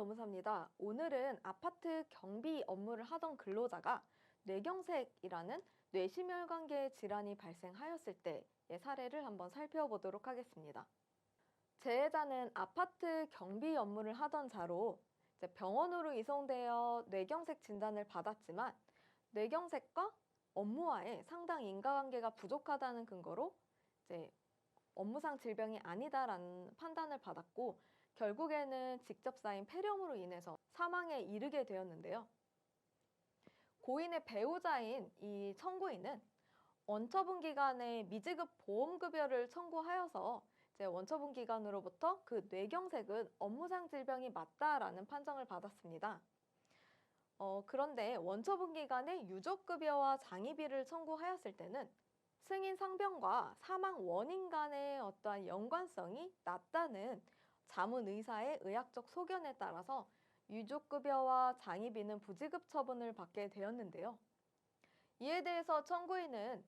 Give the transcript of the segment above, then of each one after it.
노무사입니다. 오늘은 아파트 경비 업무를 하던 근로자가 뇌경색이라는 뇌심혈관계 질환이 발생하였을 때의 사례를 한번 살펴보도록 하겠습니다. 재해자는 아파트 경비 업무를 하던 자로 이제 병원으로 이송되어 뇌경색 진단을 받았지만 뇌경색과 업무와의 상당 인과관계가 부족하다는 근거로 이제 업무상 질병이 아니다라는 판단을 받았고 결국에는 직접 쌓인 폐렴으로 인해서 사망에 이르게 되었는데요. 고인의 배우자인 이 청구인은 원처분 기간에 미지급 보험급여를 청구하여서 이제 원처분 기관으로부터 그 뇌경색은 업무상 질병이 맞다라는 판정을 받았습니다. 그런데 원처분 기간에 유족급여와 장의비를 청구하였을 때는 승인 상병과 사망 원인 간의 어떠한 연관성이 낮다는 자문의사의 의학적 소견에 따라서 유족급여와 장의비는 부지급 처분을 받게 되었는데요. 이에 대해서 청구인은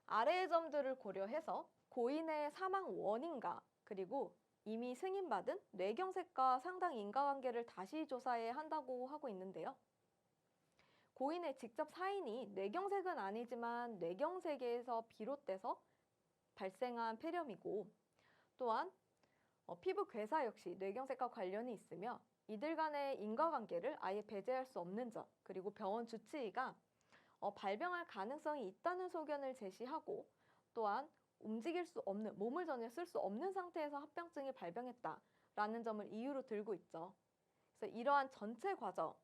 아래의 점들을 고려해서 고인의 사망 원인과 그리고 이미 승인받은 뇌경색과 상당 인과관계를 다시 조사해야 한다고 하고 있는데요. 고인의 직접 사인이 뇌경색은 아니지만 뇌경색에서 비롯돼서 발생한 폐렴이고 또한 피부 괴사 역시 뇌경색과 관련이 있으며 이들 간의 인과관계를 아예 배제할 수 없는 점, 그리고 병원 주치의가 발병할 가능성이 있다는 소견을 제시하고 또한 움직일 수 없는, 몸을 전혀 쓸 수 없는 상태에서 합병증이 발병했다라는 점을 이유로 들고 있죠. 그래서 이러한 전체 과정을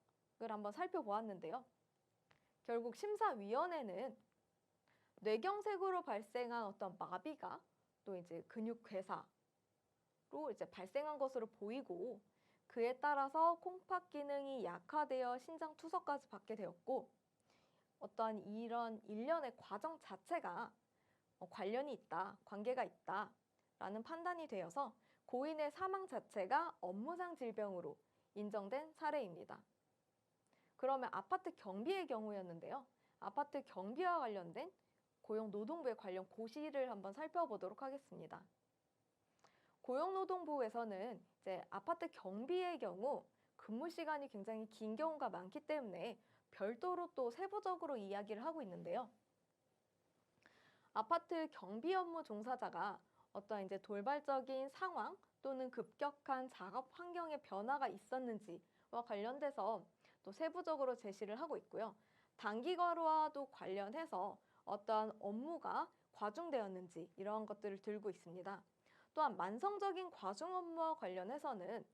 한번 살펴보았는데요. 결국 심사위원회는 뇌경색으로 발생한 어떤 마비가 또 이제 근육 괴사로 이제 발생한 것으로 보이고 그에 따라서 콩팥 기능이 약화되어 신장 투석까지 받게 되었고 어떠한 이런 일련의 과정 자체가 관련이 있다, 관계가 있다라는 판단이 되어서 고인의 사망 자체가 업무상 질병으로 인정된 사례입니다. 그러면 아파트 경비의 경우였는데요. 아파트 경비와 관련된 고용노동부의 관련 고시를 한번 살펴보도록 하겠습니다. 고용노동부에서는 이제 아파트 경비의 경우 근무 시간이 굉장히 긴 경우가 많기 때문에 별도로 또 세부적으로 이야기를 하고 있는데요. 아파트 경비 업무 종사자가 어떤 이제 돌발적인 상황 또는 급격한 작업 환경의 변화가 있었는지와 관련돼서 또 세부적으로 제시를 하고 있고요. 단기과로와도 관련해서 어떠한 업무가 과중되었는지 이러한 것들을 들고 있습니다. 또한 만성적인 과중 업무와 관련해서는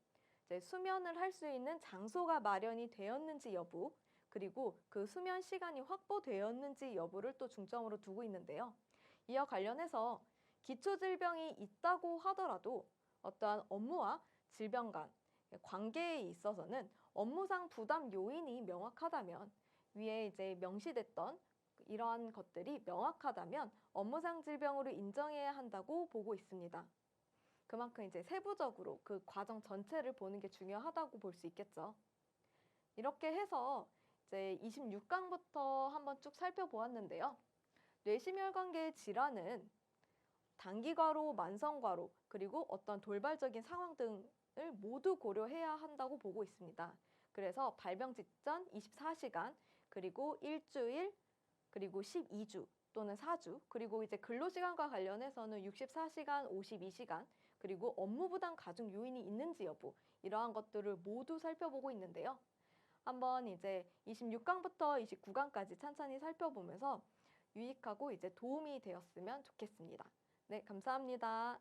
이제 수면을 할 수 있는 장소가 마련이 되었는지 여부, 그리고 그 수면 시간이 확보되었는지 여부를 또 중점으로 두고 있는데요. 이와 관련해서 기초질병이 있다고 하더라도 어떠한 업무와 질병 간 관계에 있어서는 업무상 부담 요인이 명확하다면 위에 이제 명시됐던 이러한 것들이 명확하다면 업무상 질병으로 인정해야 한다고 보고 있습니다. 그만큼 이제 세부적으로 그 과정 전체를 보는 게 중요하다고 볼 수 있겠죠. 이렇게 해서 이제 26강부터 한번 쭉 살펴보았는데요. 뇌심혈관계 질환은 단기과로, 만성과로, 그리고 어떤 돌발적인 상황 등을 모두 고려해야 한다고 보고 있습니다. 그래서 발병 직전 24시간, 그리고 일주일, 그리고 12주 또는 4주, 그리고 이제 근로시간과 관련해서는 64시간, 52시간, 그리고 업무 부담 가중 요인이 있는지 여부, 이러한 것들을 모두 살펴보고 있는데요. 한번 이제 26강부터 29강까지 찬찬히 살펴보면서 유익하고 이제 도움이 되었으면 좋겠습니다. 네, 감사합니다.